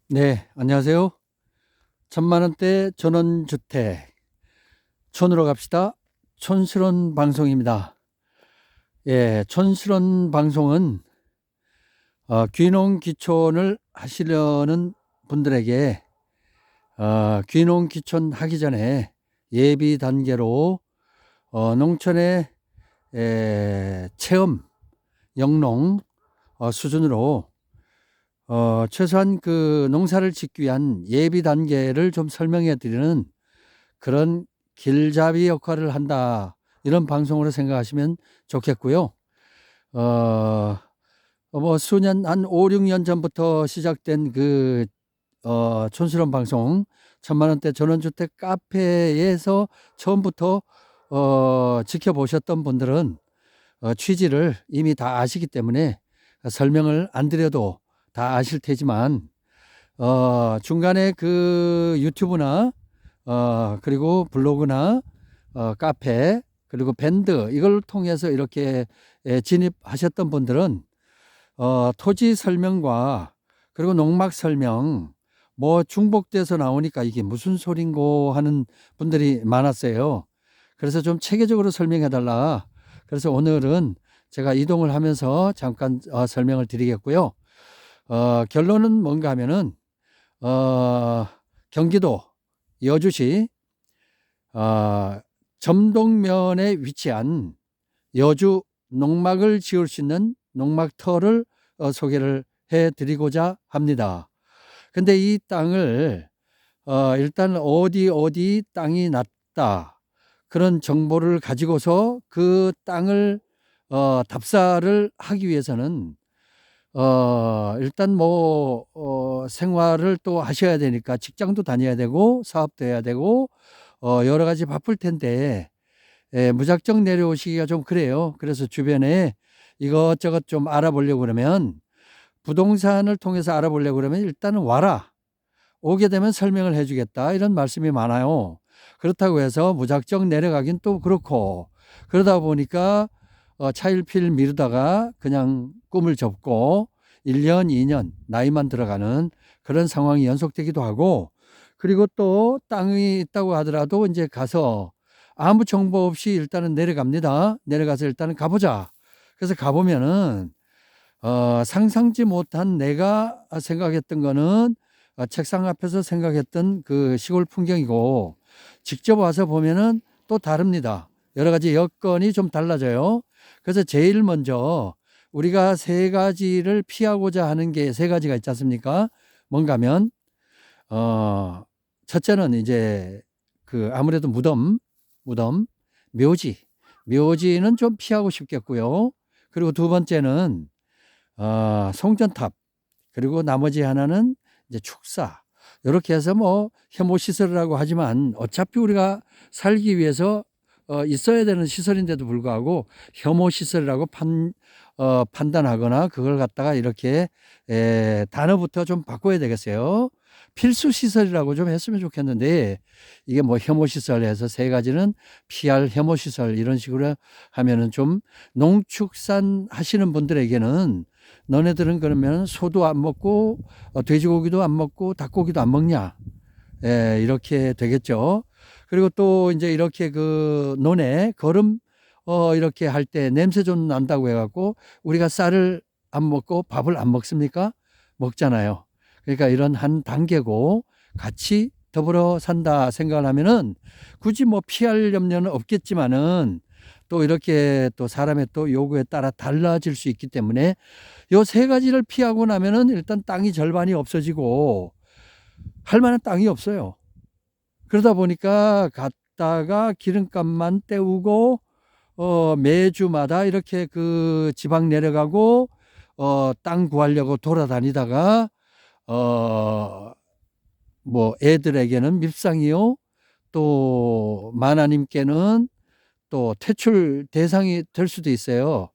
네, 안녕하세요. 천만원대 전원주택, 촌으로 갑시다. 촌스러운 방송입니다. 예, 촌스러운 방송은 귀농귀촌을 하시려는 분들에게 귀농귀촌 하기 전에 예비 단계로 농촌의 체험, 영농 수준으로 최소한 그 농사를 짓기 위한 예비 단계를 좀 설명해 드리는 그런 길잡이 역할을 한다. 이런 방송으로 생각하시면 좋겠고요. 뭐 수년, 한 5, 6년 전부터 시작된 그, 촌스러운 방송, 천만원대 전원주택 카페에서 처음부터, 지켜보셨던 분들은, 취지를 이미 다 아시기 때문에 설명을 안 드려도 다 아실 테지만, 중간에 그 유튜브나 그리고 블로그나 카페 그리고 밴드 이걸 통해서 이렇게 진입하셨던 분들은 토지 설명과 그리고 농막 설명 뭐 중복돼서 나오니까 이게 무슨 소린고 하는 분들이 많았어요. 그래서 좀 체계적으로 설명해 달라. 그래서 오늘은 제가 이동을 하면서 잠깐 설명을 드리겠고요. 결론은 뭔가 하면은 어, 경기도 여주시 점동면에 위치한 여주 농막을 지을 수 있는 농막터를 소개를 해드리고자 합니다. 근데 이 땅을 일단 어디 땅이 낮다 그런 정보를 가지고서 그 땅을 답사를 하기 위해서는 일단 뭐 생활을 또 하셔야 되니까 직장도 다녀야 되고 사업도 해야 되고 여러 가지 바쁠 텐데 무작정 내려오시기가 좀 그래요. 그래서 주변에 이것저것 좀 알아보려고 그러면 부동산을 통해서 알아보려고 그러면 일단은 와라. 오게 되면 설명을 해주겠다. 이런 말씀이 많아요. 그렇다고 해서 무작정 내려가긴 또 그렇고 그러다 보니까 차일피일 미루다가 그냥 꿈을 접고 1년, 2년 나이만 들어가는 그런 상황이 연속되기도 하고 그리고 또 땅이 있다고 하더라도 이제 가서 아무 정보 없이 일단은 내려갑니다. 내려가서 일단은 가보자. 그래서 가보면은 상상지 못한 내가 생각했던 거는 책상 앞에서 생각했던 그 시골 풍경이고 직접 와서 보면은 또 다릅니다. 여러 가지 여건이 좀 달라져요. 그래서 제일 먼저 우리가 세 가지를 피하고자 하는 게 세 가지가 있지 않습니까? 뭔가 하면, 어, 첫째는 이제 그 아무래도 무덤, 묘지. 묘지는 좀 피하고 싶겠고요. 그리고 두 번째는, 송전탑. 그리고 나머지 하나는 이제 축사. 이렇게 해서 뭐 혐오시설이라고 하지만 어차피 우리가 살기 위해서 있어야 되는 시설인데도 불구하고 혐오시설이라고 판단하거나 그걸 갖다가 이렇게 단어부터 좀 바꿔야 되겠어요. 필수시설이라고 좀 했으면 좋겠는데 이게 뭐 혐오시설에서 세 가지는 피할 혐오시설 이런 식으로 하면은 좀 농축산 하시는 분들에게는 너네들은 그러면 소도 안 먹고 돼지고기도 안 먹고 닭고기도 안 먹냐? 이렇게 되겠죠. 그리고 또 이제 이렇게 그 논에 거름 이렇게 할 때 냄새 좀 난다고 해갖고 우리가 쌀을 안 먹고 밥을 안 먹습니까? 먹잖아요. 그러니까 이런 한 단계고 같이 더불어 산다 생각을 하면은 굳이 뭐 피할 염려는 없겠지만은 또 이렇게 또 사람의 또 요구에 따라 달라질 수 있기 때문에 요 세 가지를 피하고 나면은 일단 땅이 절반이 없어지고 할 만한 땅이 없어요. 그러다 보니까 갔다가 기름값만 때우고 매주마다 이렇게 그 지방 내려가고 땅 구하려고 돌아다니다가 어, 뭐 애들에게는 밉상이요. 또 마나님께는 또 퇴출 대상이 될 수도 있어요.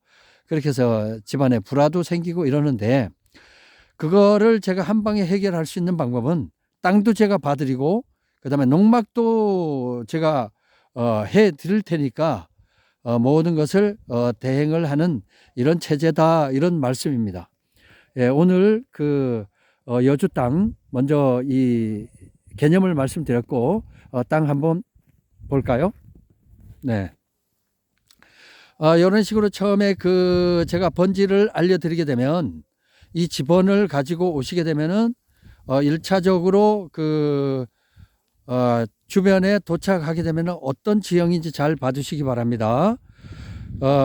그렇게 해서 집안에 불화도 생기고 이러는데 그거를 제가 한 방에 해결할 수 있는 방법은 땅도 제가 봐드리고 그다음에 농막도 제가 해 드릴 테니까 모든 것을 대행을 하는 이런 체제다 이런 말씀입니다. 예, 오늘 그 여주 땅 먼저 이 개념을 말씀드렸고, 땅 한번 볼까요? 네. 이런 식으로 처음에 제가 번지를 알려드리게 되면 이 지번을 가지고 오시게 되면은 1차적으로 주변에 도착하게 되면 어떤 지형인지 잘 봐주시기 바랍니다.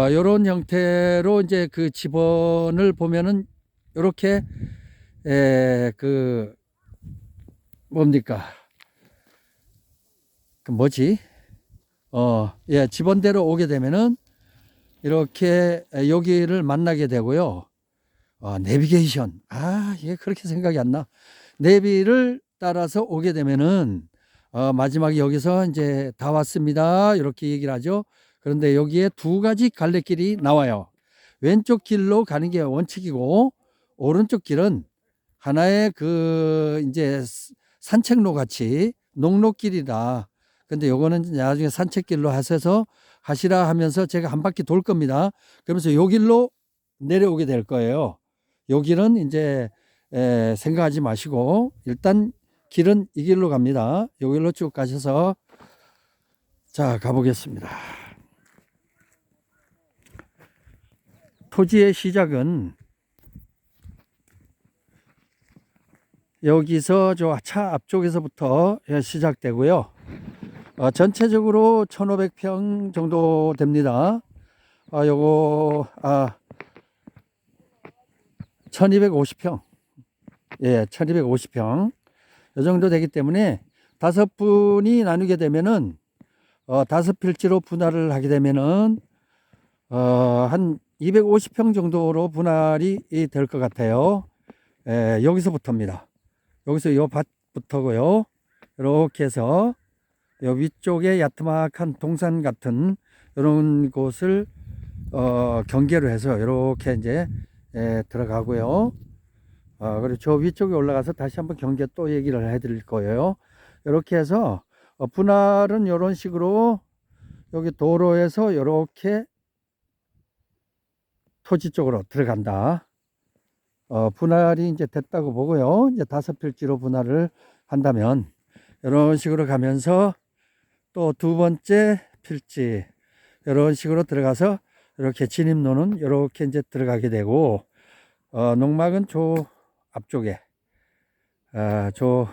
이런 형태로 이제 그 지번을 보면은 이렇게 뭡니까? 뭐지? 예, 지번대로 오게 되면은 이렇게 여기를 만나게 되고요. 내비게이션. 예, 그렇게 생각이 안 나. 내비를 따라서 오게 되면은 마지막에 여기서 이제 다 왔습니다. 이렇게 얘기를 하죠. 그런데 여기에 두 가지 갈래길이 나와요. 왼쪽 길로 가는 게 원칙이고, 오른쪽 길은 하나의 이제 산책로 같이 농로길이다. 근데 요거는 나중에 산책길로 하셔서 하시라 하면서 제가 한 바퀴 돌 겁니다. 그러면서 요 길로 내려오게 될 거예요. 요 길은 이제 생각하지 마시고 일단 길은 이 길로 갑니다. 요 길로 쭉 가셔서 자 가보겠습니다. 토지의 시작은 여기서 저 차 앞쪽에서부터 시작되고요. 전체적으로 1500평 정도 됩니다. 요거 1250평. 예, 1250평. 이 정도 되기 때문에 5분이 나누게 되면은 5필지로 분할을 하게 되면은 한 250평 정도로 분할이 될 것 같아요. 예, 여기서부터입니다. 여기서 요 밭부터고요. 이렇게 해서 요 위쪽에 야트막한 동산 같은 이런 곳을 경계로 해서 이렇게 이제 들어가고요. 그리고 저 위쪽에 올라가서 다시 한번 경계 또 얘기를 해드릴 거예요. 이렇게 해서 분할은 이런 식으로 여기 도로에서 이렇게 토지 쪽으로 들어간다. 분할이 이제 됐다고 보고요. 이제 5필지로 분할을 한다면 이런 식으로 가면서 또 두 번째 필지 이런 식으로 들어가서 이렇게 진입로는 이렇게 이제 들어가게 되고 농막은 저 앞쪽에 저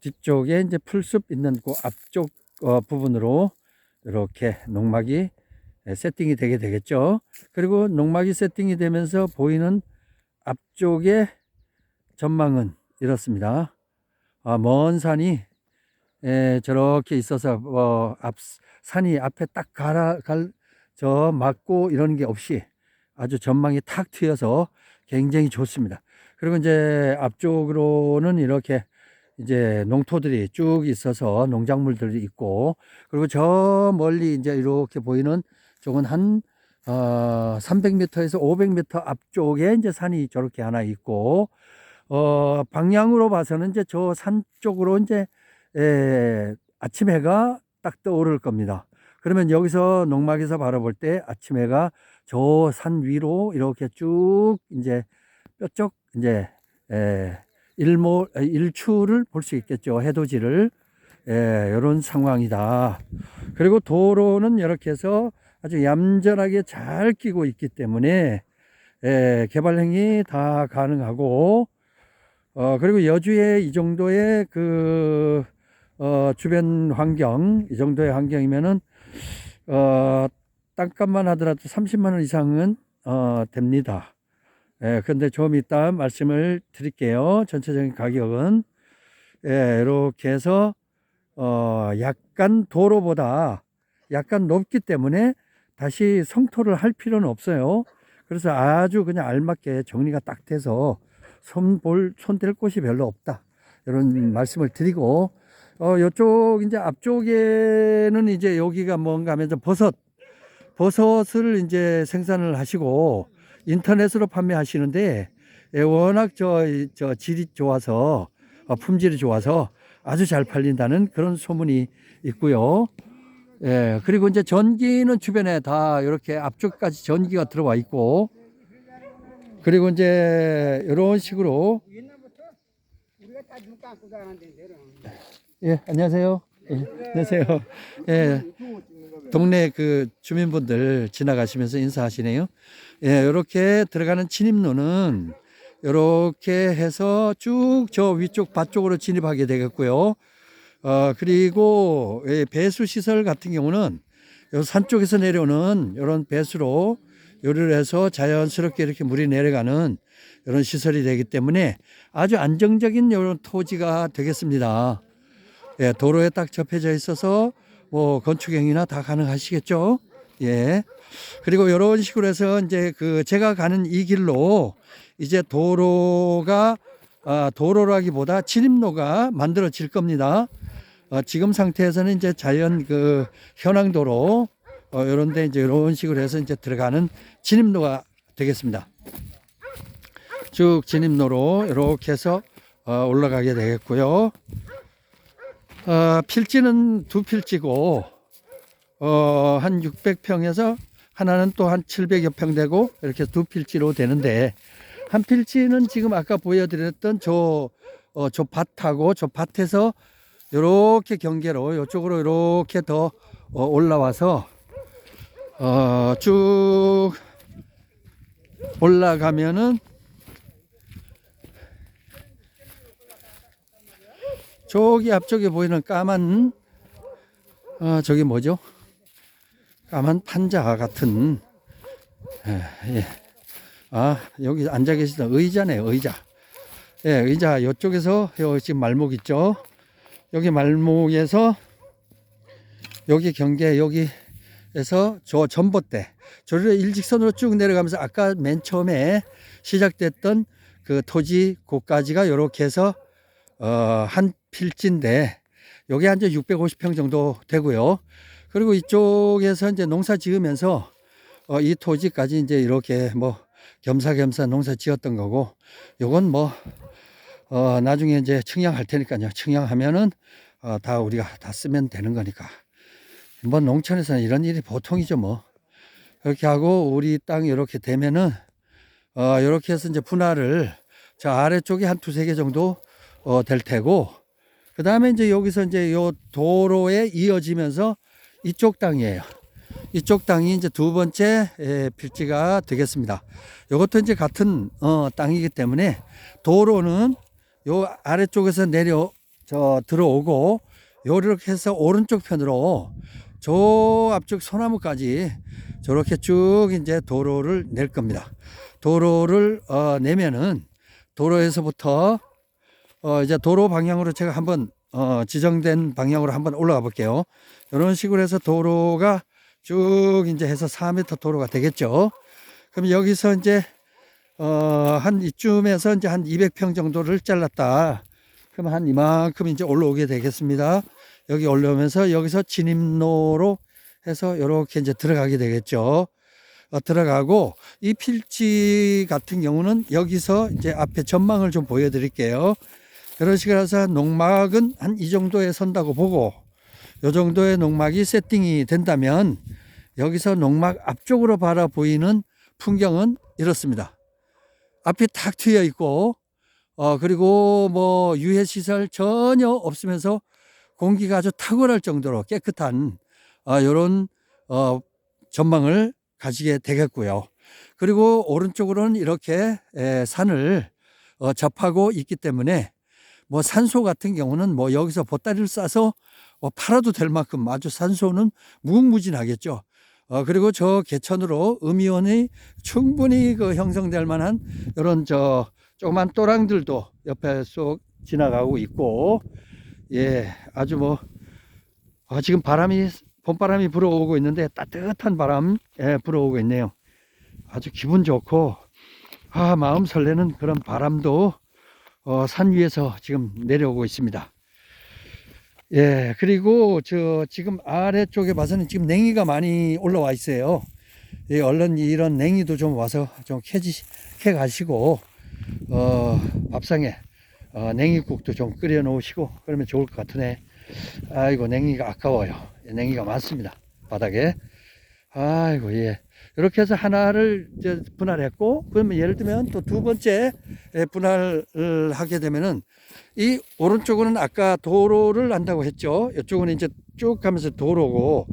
뒤쪽에 이제 풀숲 있는 그 앞쪽 부분으로 이렇게 농막이 세팅이 되게 되겠죠. 그리고 농막이 세팅이 되면서 보이는 앞쪽의 전망은 이렇습니다. 먼 산이 저렇게 있어서 산이 앞에 딱 막고 이런 게 없이 아주 전망이 탁 트여서 굉장히 좋습니다. 그리고 이제 앞쪽으로는 이렇게 이제 농토들이 쭉 있어서 농작물들이 있고, 그리고 저 멀리 이제 이렇게 보이는 쪽은 한 300m에서 500m 앞쪽에 이제 산이 저렇게 하나 있고, 방향으로 봐서는 이제 저 산 쪽으로 이제 아침 해가 딱 떠오를 겁니다. 그러면 여기서 농막에서 바라볼 때 아침 해가 저 산 위로 이렇게 쭉 이제 뾰족 이제 일출을 볼 수 있겠죠. 해돋이를. 이런 상황이다. 그리고 도로는 이렇게 해서 아주 얌전하게 잘 끼고 있기 때문에 개발행위 다 가능하고, 그리고 여주의 이 정도의 주변 환경, 이 정도의 환경이면은 땅값만 하더라도 30만 원 이상은 됩니다. 근데 좀 이따 말씀을 드릴게요. 전체적인 가격은. 이렇게 해서 약간 도로보다 약간 높기 때문에 다시 성토를 할 필요는 없어요. 그래서 아주 그냥 알맞게 정리가 딱 돼서 손댈 곳이 별로 없다. 이런 말씀을 드리고, 요쪽 이제 앞쪽에는 이제 여기가 뭔가 하면 버섯을 이제 생산을 하시고 인터넷으로 판매하시는데, 워낙 저 질이 좋아서 품질이 좋아서 아주 잘 팔린다는 그런 소문이 있고요. 그리고 이제 전기는 주변에 다 이렇게 앞쪽까지 전기가 들어와 있고, 그리고 이제 이런 식으로 옛날부터 우리가 다 눈 감고 다녔는데. 예, 안녕하세요. 예, 안녕하세요. 예, 동네 그 주민분들 지나가시면서 인사하시네요. 예, 이렇게 들어가는 진입로는 이렇게 해서 쭉 저 위쪽 밭 쪽으로 진입하게 되겠고요. 그리고 배수 시설 같은 경우는 요 산 쪽에서 내려오는 이런 배수로 요리를 해서 자연스럽게 이렇게 물이 내려가는 이런 시설이 되기 때문에 아주 안정적인 이런 토지가 되겠습니다. 예, 도로에 딱 접해져 있어서 뭐 건축행위나 다 가능하시겠죠. 예. 그리고 이런 식으로 해서 이제 그 제가 가는 이 길로 이제 도로가 도로라기보다 진입로가 만들어질 겁니다. 지금 상태에서는 이제 자연 그 현황도로 이런데 이제 이런 식으로 해서 이제 들어가는 진입로가 되겠습니다. 쭉 진입로로 이렇게 해서 올라가게 되겠고요. 필지는 두 필지고 한 600평에서 하나는 또 한 700여 평 되고 이렇게 두 필지로 되는데 한 필지는 지금 아까 보여드렸던 저 밭하고 저 밭에서 이렇게 경계로 이쪽으로 이렇게 더 올라와서 쭉 올라가면은 저기 앞쪽에 보이는 까만 저기 뭐죠? 까만 판자 같은 예. 여기 앉아 계시던 의자네요. 의자. 예, 의자 이쪽에서 지금 말목 있죠? 여기 말목에서 여기 경계 여기에서 저 전봇대 저를 일직선으로 쭉 내려가면서 아까 맨 처음에 시작됐던 그 토지 곳까지가 이렇게 해서 한 필지인데 여기 한 650평 정도 되고요. 그리고 이쪽에서 이제 농사 지으면서 이 토지까지 이제 이렇게 뭐 겸사겸사 농사 지었던 거고 요건 뭐 나중에 이제 청량할 테니까요. 청량하면은 다 우리가 다 쓰면 되는 거니까. 뭐 농촌에서는 이런 일이 보통이죠 뭐. 이렇게 하고 우리 땅 이렇게 되면은 이렇게 해서 이제 분할을 저 아래쪽에 한 두세 개 정도 될 테고 그 다음에 이제 여기서 이제 요 도로에 이어지면서 이쪽 땅이에요. 이쪽 땅이 이제 두 번째 필지가 되겠습니다. 이것도 이제 같은 땅이기 때문에 도로는 요 아래쪽에서 들어오고 요렇게 해서 오른쪽 편으로 저 앞쪽 소나무까지 저렇게 쭉 이제 도로를 낼 겁니다. 도로를 내면은 도로에서부터 이제 도로 방향으로 제가 한번 지정된 방향으로 한번 올라가 볼게요. 이런 식으로 해서 도로가 쭉 이제 해서 4m 도로가 되겠죠. 그럼 여기서 이제 한 이쯤에서 이제 한 200평 정도를 잘랐다. 그럼 한 이만큼 이제 올라오게 되겠습니다. 여기 올라오면서 여기서 진입로로 해서 이렇게 이제 들어가게 되겠죠. 들어가고 이 필지 같은 경우는 여기서 이제 앞에 전망을 좀 보여드릴게요. 그런 식으로 해서 농막은 한 이 정도에 선다고 보고 이 정도의 농막이 세팅이 된다면 여기서 농막 앞쪽으로 바라 보이는 풍경은 이렇습니다. 앞이 탁 트여 있고 그리고 뭐 유해 시설 전혀 없으면서 공기가 아주 탁월할 정도로 깨끗한 이런 전망을 가지게 되겠고요. 그리고 오른쪽으로는 이렇게 산을 접하고 있기 때문에 뭐 산소 같은 경우는 뭐 여기서 보따리를 싸서 팔아도 될 만큼 아주 산소는 무궁무진하겠죠. 그리고 저 개천으로 음이온이 충분히 그 형성될 만한 이런 저 조그만 또랑들도 옆에 쏙 지나가고 있고, 예, 아주 뭐 지금 봄바람이 불어오고 있는데 따뜻한 바람 불어오고 있네요. 아주 기분 좋고 마음 설레는 그런 바람도 산 위에서 지금 내려오고 있습니다. 예, 그리고 지금 아래쪽에 봐서는 지금 냉이가 많이 올라와 있어요. 예, 얼른 이런 냉이도 좀 와서 좀 캐 가시고 밥상에 냉이국도 좀 끓여 놓으시고 그러면 좋을 것 같으네. 아이고, 냉이가 아까워요. 냉이가 많습니다, 바닥에. 아이고, 예. 이렇게 해서 하나를 이제 분할했고, 그러면 예를 들면 또 두 번째 분할을 하게 되면은 이 오른쪽은 아까 도로를 한다고 했죠. 이쪽은 이제 쭉 가면서 도로고,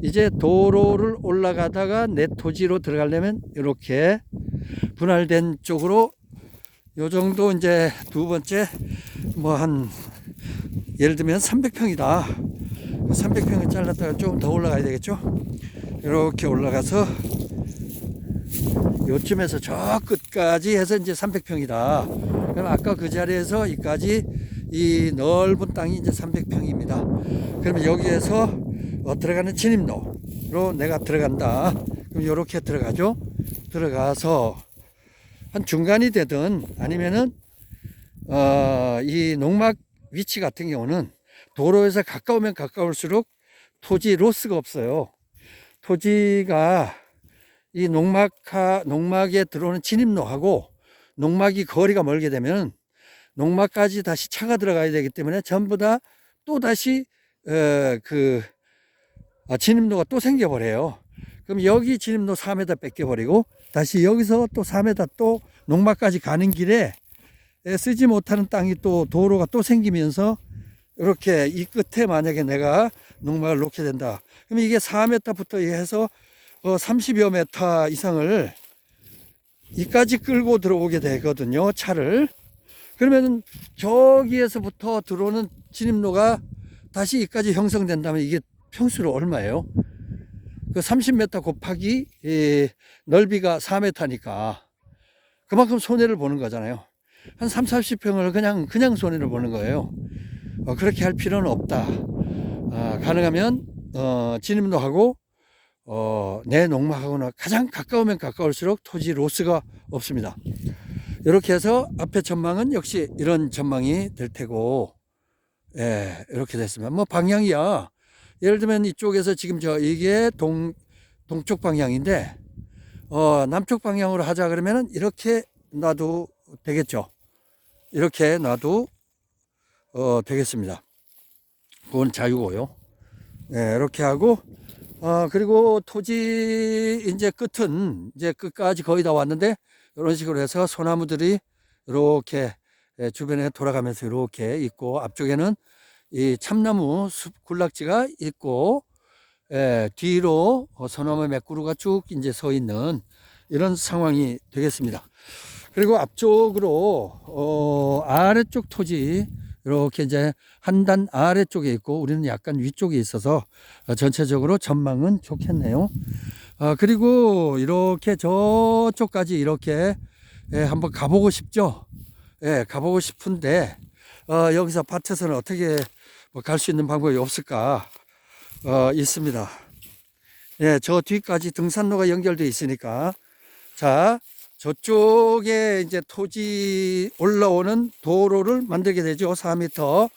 이제 도로를 올라가다가 내 토지로 들어가려면 이렇게 분할된 쪽으로 요 정도 이제 두 번째 뭐 한 예를 들면 300평이다. 300평을 잘랐다가 좀 더 올라가야 되겠죠. 이렇게 올라가서 요쯤에서 저 끝까지 해서 이제 300평이다. 그럼 아까 그 자리에서 이까지 이 넓은 땅이 이제 300평입니다. 그러면 여기에서 들어가는 진입로로 내가 들어간다. 그럼 이렇게 들어가죠. 들어가서 한 중간이 되든 아니면은 이 농막 위치 같은 경우는 도로에서 가까우면 가까울수록 토지 로스가 없어요. 토지가 이 농막에 들어오는 진입로하고 농막이 거리가 멀게 되면 농막까지 다시 차가 들어가야 되기 때문에 전부 다 또 다시 진입로가 또 생겨버려요. 그럼 여기 진입로 4m 뺏겨버리고 다시 여기서 또 4m 또 농막까지 가는 길에 쓰지 못하는 땅이 또 도로가 또 생기면서 이렇게 이 끝에 만약에 내가 농막을 놓게 된다. 그러면 이게 4m부터 해서 30여 m 이상을 이까지 끌고 들어오게 되거든요. 차를. 그러면 저기에서부터 들어오는 진입로가 다시 이까지 형성된다면 이게 평수로 얼마예요? 그 30m 곱하기 넓이가 4m니까 그만큼 손해를 보는 거잖아요. 한 3, 40평을 그냥 손해를 보는 거예요. 그렇게 할 필요는 없다. 가능하면 진입로하고 내 농막하고는 가장 가까우면 가까울수록 토지 로스가 없습니다. 이렇게 해서 앞에 전망은 역시 이런 전망이 될 테고, 예, 이렇게 됐습니다. 뭐 방향이야. 예를 들면 이쪽에서 지금 이게 동쪽 방향인데, 남쪽 방향으로 하자 그러면은 이렇게 놔도 되겠죠. 이렇게 놔도 되겠습니다. 그건 자유고요. 예, 이렇게 하고, 그리고 토지 이제 끝은 이제 끝까지 거의 다 왔는데 이런 식으로 해서 소나무들이 이렇게 주변에 돌아가면서 이렇게 있고 앞쪽에는 이 참나무 숲 군락지가 있고 뒤로 소나무 몇 그루가 쭉 이제 서 있는 이런 상황이 되겠습니다. 그리고 앞쪽으로 아래쪽 토지 이렇게 이제 한 단 아래쪽에 있고 우리는 약간 위쪽에 있어서 전체적으로 전망은 좋겠네요. 그리고 이렇게 저쪽까지 이렇게 한번 가보고 싶죠. 예, 가보고 싶은데 여기서 밭에서는 어떻게 갈 수 있는 방법이 없을까? 있습니다. 예, 저 뒤까지 등산로가 연결되어 있으니까 자 저쪽에 이제 토지 올라오는 도로를 만들게 되죠. 4m.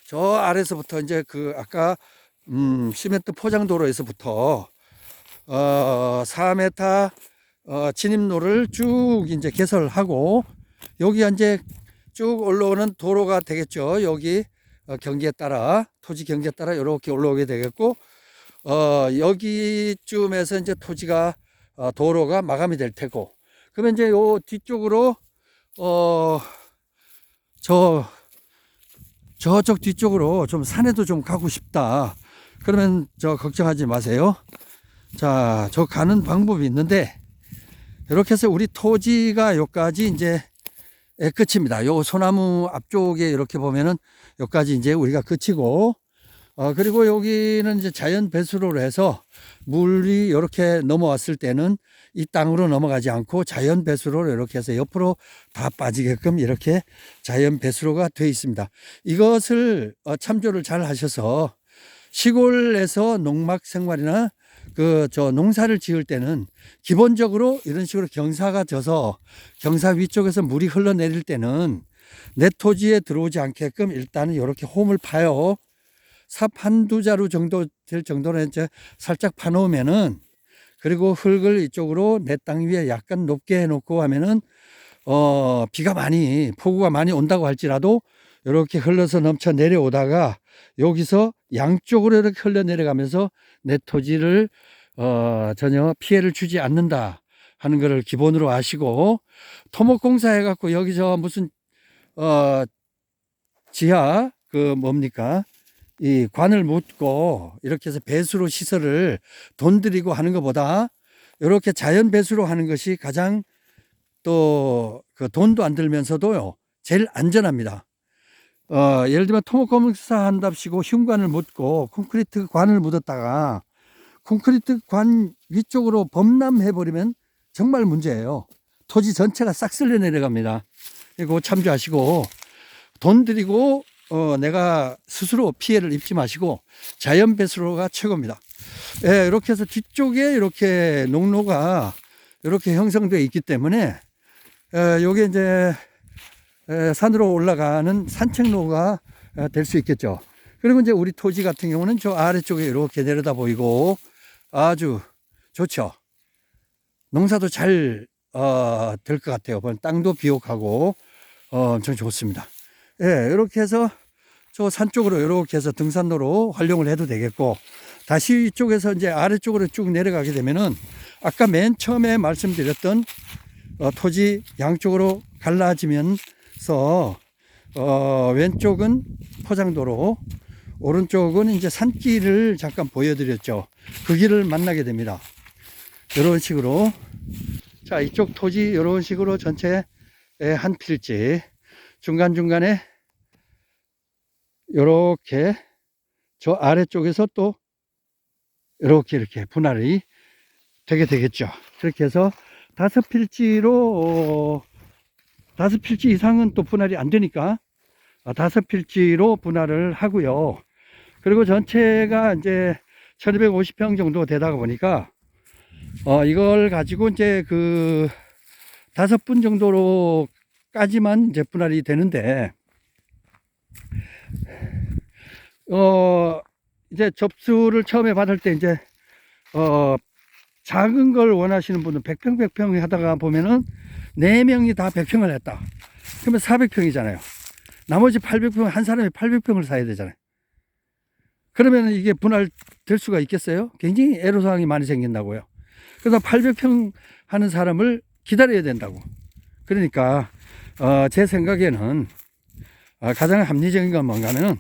저 아래서부터 이제 아까 시멘트 포장 도로에서부터 4m 진입로를 쭉 이제 개설하고 여기 이제 쭉 올라오는 도로가 되겠죠. 여기 경계에 따라 토지 경계에 따라 이렇게 올라오게 되겠고 여기쯤에서 이제 토지가 도로가 마감이 될 테고 그러면 이제 요 뒤쪽으로 저쪽 뒤쪽으로 좀 산에도 좀 가고 싶다. 그러면 걱정하지 마세요. 자, 저 가는 방법이 있는데 이렇게 해서 우리 토지가 여기까지 이제 끝입니다. 요 소나무 앞쪽에 이렇게 보면은 여기까지 이제 우리가 끝이고 그리고 여기는 이제 자연 배수로로 해서 물이 이렇게 넘어왔을 때는 이 땅으로 넘어가지 않고 자연 배수로로 이렇게 해서 옆으로 다 빠지게끔 이렇게 자연 배수로가 되어 있습니다. 이것을 참조를 잘 하셔서 시골에서 농막 생활이나 농사를 지을 때는 기본적으로 이런 식으로 경사가 져서 경사 위쪽에서 물이 흘러내릴 때는 내 토지에 들어오지 않게끔 일단은 이렇게 홈을 파요. 삽 한두 자루 정도 될 정도로 이제 살짝 파놓으면은 그리고 흙을 이쪽으로 내 땅 위에 약간 높게 해놓고 하면은 폭우가 많이 온다고 할지라도 이렇게 흘러서 넘쳐 내려오다가 여기서 양쪽으로 이렇게 흘러 내려가면서 내 토지를 전혀 피해를 주지 않는다 하는 것을 기본으로 아시고, 토목공사 해갖고 여기서 무슨 지하 그 뭡니까 이 관을 묻고 이렇게 해서 배수로 시설을 돈 들이고 하는 것보다 이렇게 자연 배수로 하는 것이 가장 또 그 돈도 안 들면서도요 제일 안전합니다. 예를 들면 토목공사 한답시고 흉관을 묻고 콘크리트 관을 묻었다가 콘크리트 관 위쪽으로 범람해 버리면 정말 문제예요. 토지 전체가 싹 쓸려 내려갑니다. 이거 참조하시고, 돈 들이고 내가 스스로 피해를 입지 마시고 자연 배수로가 최고입니다. 예, 이렇게 해서 뒤쪽에 이렇게 농로가 이렇게 형성되어 있기 때문에 요게 이제 산으로 올라가는 산책로가 될 수 있겠죠. 그리고 이제 우리 토지 같은 경우는 저 아래쪽에 이렇게 내려다 보이고 아주 좋죠. 농사도 잘 될 것 같아요. 땅도 비옥하고 엄청 좋습니다. 예, 이렇게 해서 저 산 쪽으로 이렇게 해서 등산로로 활용을 해도 되겠고, 다시 이쪽에서 이제 아래쪽으로 쭉 내려가게 되면은 아까 맨 처음에 말씀드렸던 토지 양쪽으로 갈라지면서 왼쪽은 포장도로, 오른쪽은 이제 산길을 잠깐 보여드렸죠. 그 길을 만나게 됩니다. 이런 식으로. 자, 이쪽 토지 이런 식으로 전체 한 필지, 중간중간에 이렇게 저 아래쪽에서 또 이렇게 분할이 되게 되겠죠. 그렇게 해서 5필지로 5필지 이상은 또 분할이 안 되니까 5필지로 분할을 하고요. 그리고 전체가 이제 1250평 정도 되다가 보니까 이걸 가지고 이제 그 5분 정도로까지만 이제 분할이 되는데, 이제 접수를 처음에 받을 때 이제 작은 걸 원하시는 분은 100평 100평 하다가 보면은 4명이 다 100평을 했다. 그러면 400평이잖아요. 나머지 800평, 한 사람이 800평을 사야 되잖아요. 그러면 이게 분할될 수가 있겠어요? 굉장히 애로사항이 많이 생긴다고요. 그래서 800평 하는 사람을 기다려야 된다고. 그러니까 제 생각에는 가장 합리적인 건 뭔가는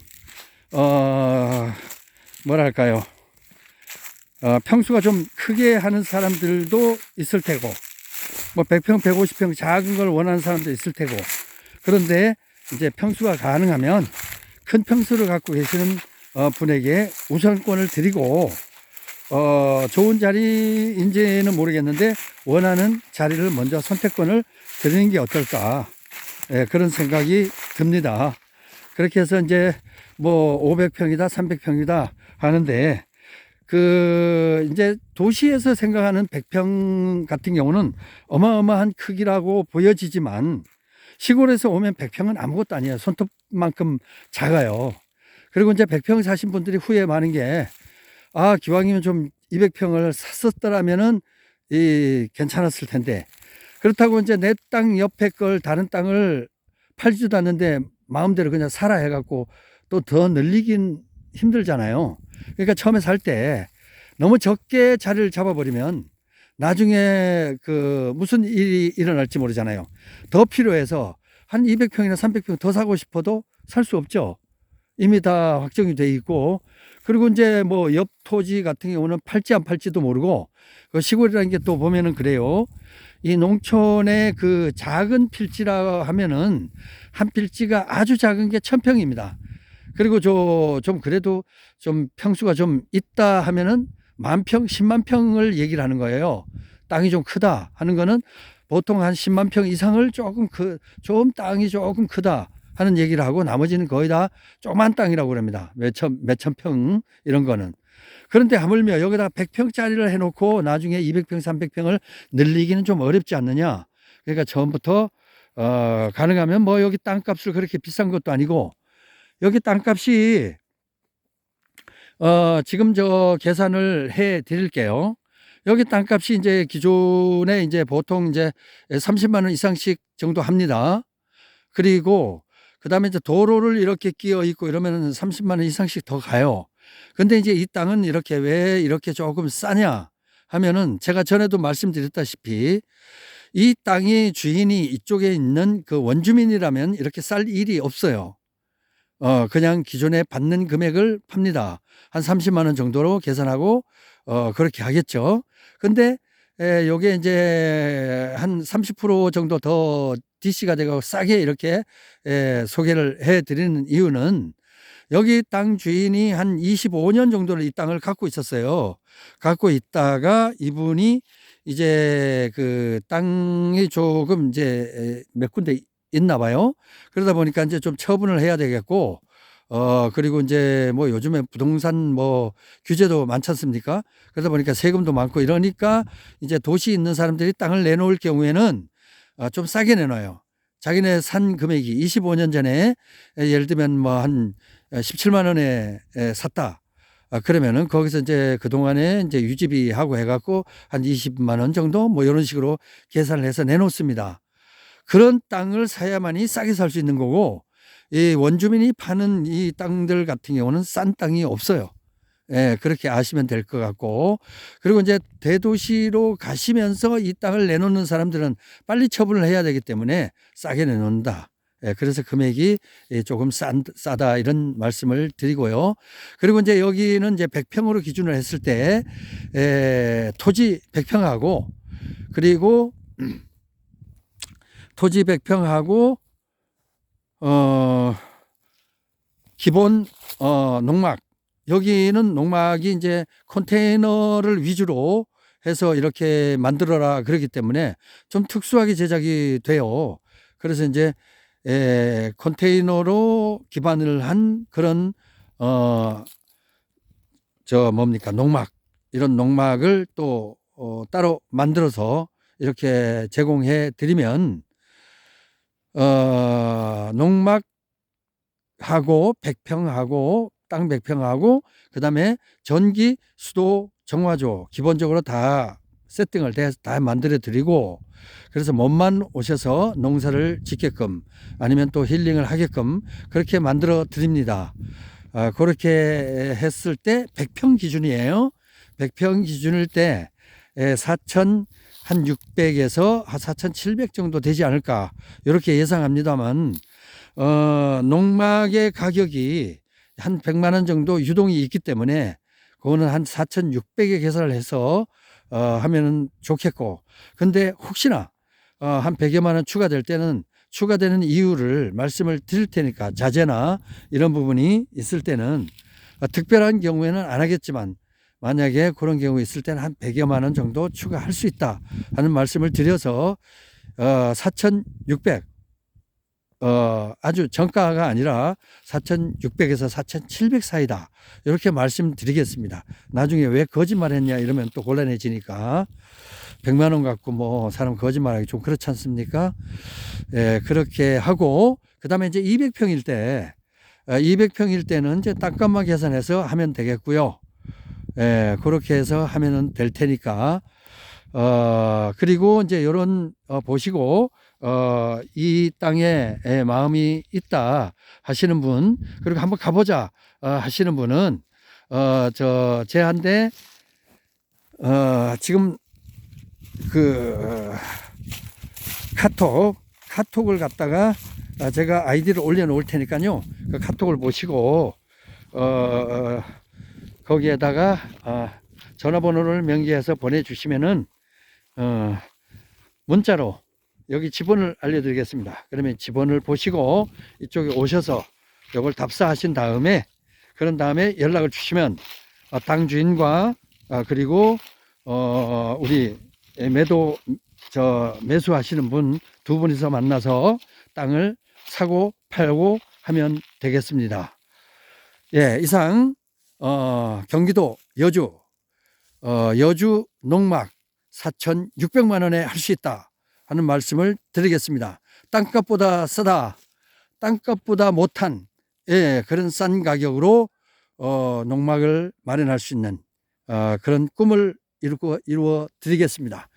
뭐랄까요, 평수가 좀 크게 하는 사람들도 있을 테고, 뭐 100평 150평 작은 걸 원하는 사람도 있을 테고, 그런데 이제 평수가 가능하면 큰 평수를 갖고 계시는 분에게 우선권을 드리고, 좋은 자리인지는 모르겠는데 원하는 자리를 먼저 선택권을 드리는 게 어떨까, 그런 생각이 듭니다. 그렇게 해서 이제 뭐 500평이다 300평이다 하는데, 그 이제 도시에서 생각하는 100평 같은 경우는 어마어마한 크기라고 보여지지만 시골에서 오면 100평은 아무것도 아니에요. 손톱만큼 작아요. 그리고 이제 100평 사신 분들이 후회 많은 게, 기왕이면 좀 200평을 샀었더라면은 괜찮았을 텐데, 그렇다고 이제 내 땅 옆에 걸 다른 땅을 팔지도 않는데 마음대로 그냥 사라 해갖고 또 더 늘리긴 힘들잖아요. 그러니까 처음에 살 때 너무 적게 자리를 잡아버리면 나중에 그 무슨 일이 일어날지 모르잖아요. 더 필요해서 한 200평이나 300평 더 사고 싶어도 살 수 없죠. 이미 다 확정이 돼 있고, 그리고 이제 뭐 옆 토지 같은 경우는 팔지 안 팔지도 모르고, 그 시골이라는 게 또 보면은 그래요. 이 농촌의 그 작은 필지라 하면은 한 필지가 아주 작은 게 1000평입니다. 그리고 좀 그래도 좀 평수가 좀 있다 하면은 10,000평, 10만 평을 얘기를 하는 거예요. 땅이 좀 크다 하는 거는 보통 한 10만 평 이상을 좀 땅이 조금 크다 하는 얘기를 하고, 나머지는 거의 다 조그만 땅이라고 그럽니다. 몇천 평 이런 거는. 그런데 하물며 여기다 100평짜리를 해놓고 나중에 200평, 300평을 늘리기는 좀 어렵지 않느냐. 그러니까 처음부터 가능하면 뭐 여기 땅값을 그렇게 비싼 것도 아니고, 여기 땅값이 지금 저 계산을 해 드릴게요. 여기 땅값이 이제 기존에 이제 보통 이제 30만 원 이상씩 정도 합니다. 그리고 그다음에 이제 도로를 이렇게 끼어 있고 이러면은 30만 원 이상씩 더 가요. 근데 이제 이 땅은 이렇게 왜 이렇게 조금 싸냐 하면은 제가 전에도 말씀드렸다시피 이 땅의 주인이 이쪽에 있는 그 원주민이라면 이렇게 쌀 일이 없어요. 그냥 기존에 받는 금액을 팝니다. 한 30만 원 정도로 계산하고 그렇게 하겠죠. 근데 요게 이제 한 30% 정도 더 DC가 되고 싸게 이렇게 소개를 해 드리는 이유는 여기 땅 주인이 한 25년 정도를 이 땅을 갖고 있었어요. 갖고 있다가 이분이 이제 그 땅이 조금 이제 몇 군데 있나 봐요. 그러다 보니까 이제 좀 처분을 해야 되겠고, 그리고 이제 뭐 요즘에 부동산 뭐 규제도 많지 않습니까? 그러다 보니까 세금도 많고 이러니까 이제 도시에 있는 사람들이 땅을 내놓을 경우에는 좀 싸게 내놔요. 자기네 산 금액이 25년 전에 예를 들면 뭐 한 17만 원에 샀다. 그러면은 거기서 이제 그동안에 이제 유지비하고 해갖고 한 20만 원 정도 뭐 이런 식으로 계산을 해서 내놓습니다. 그런 땅을 사야만이 싸게 살 수 있는 거고, 이 원주민이 파는 이 땅들 같은 경우는 싼 땅이 없어요. 예, 그렇게 아시면 될 것 같고, 그리고 이제 대도시로 가시면서 이 땅을 내놓는 사람들은 빨리 처분을 해야 되기 때문에 싸게 내놓는다. 예, 그래서 금액이 조금 싸다 이런 말씀을 드리고요. 그리고 이제 여기는 이제 100평으로 기준을 했을 때 토지 100평하고 그리고 토지 100평하고 기본 농막, 여기는 농막이 이제 컨테이너를 위주로 해서 이렇게 만들어라 그러기 때문에 좀 특수하게 제작이 돼요. 그래서 이제 컨테이너로 기반을 한 그런 뭡니까 농막, 이런 농막을 또 따로 만들어서 이렇게 제공해 드리면 농막하고 100평하고 땅 100평하고 그다음에 전기, 수도, 정화조 기본적으로 다 세팅을 다 만들어 드리고, 그래서 몸만 오셔서 농사를 짓게끔 아니면 또 힐링을 하게끔 그렇게 만들어 드립니다. 그렇게 했을 때 100평 기준이에요. 100평 기준일 때 4,600에서 4,700 정도 되지 않을까 이렇게 예상합니다만, 농막의 가격이 한 100만 원 정도 유동이 있기 때문에 그거는 한 4,600에 계산을 해서 하면은 좋겠고, 근데 혹시나 한 100여만 원 추가될 때는 추가되는 이유를 말씀을 드릴 테니까, 자재나 이런 부분이 있을 때는 특별한 경우에는 안 하겠지만 만약에 그런 경우 있을 때는 한 100여만 원 정도 추가할 수 있다 하는 말씀을 드려서 4,600 아주 정가가 아니라 4,600에서 4,700 사이다 이렇게 말씀드리겠습니다. 나중에 왜 거짓말했냐 이러면 또 곤란해지니까 100만 원 갖고 뭐 사람 거짓말하기 좀 그렇지 않습니까? 예, 그렇게 하고 그다음에 이제 200평일 때 200평일 때는 이제 땅값만 계산해서 하면 되겠고요. 예, 그렇게 해서 하면은 될 테니까 그리고 이제 요런 보시고 이 땅에 마음이 있다 하시는 분, 그리고 한번 가보자 하시는 분은 제한테 지금 그 카톡을 갖다가 제가 아이디를 올려놓을 테니까요. 그 카톡을 보시고 거기에다가 전화번호를 명기해서 보내주시면은 문자로 여기 지번을 알려드리겠습니다. 그러면 지번을 보시고 이쪽에 오셔서 이걸 답사하신 다음에 그런 다음에 연락을 주시면 땅 주인과 그리고 우리 매수하시는 분 두 분이서 만나서 땅을 사고 팔고 하면 되겠습니다. 예, 이상 경기도 여주 농막 4,600만 원에 할 수 있다 하는 말씀을 드리겠습니다. 땅값보다 싸다, 땅값보다 못한 그런 싼 가격으로 농막을 마련할 수 있는 그런 꿈을 이루어 드리겠습니다.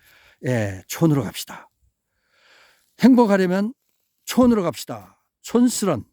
예, 촌으로 갑시다. 행복하려면 촌으로 갑시다. 촌스런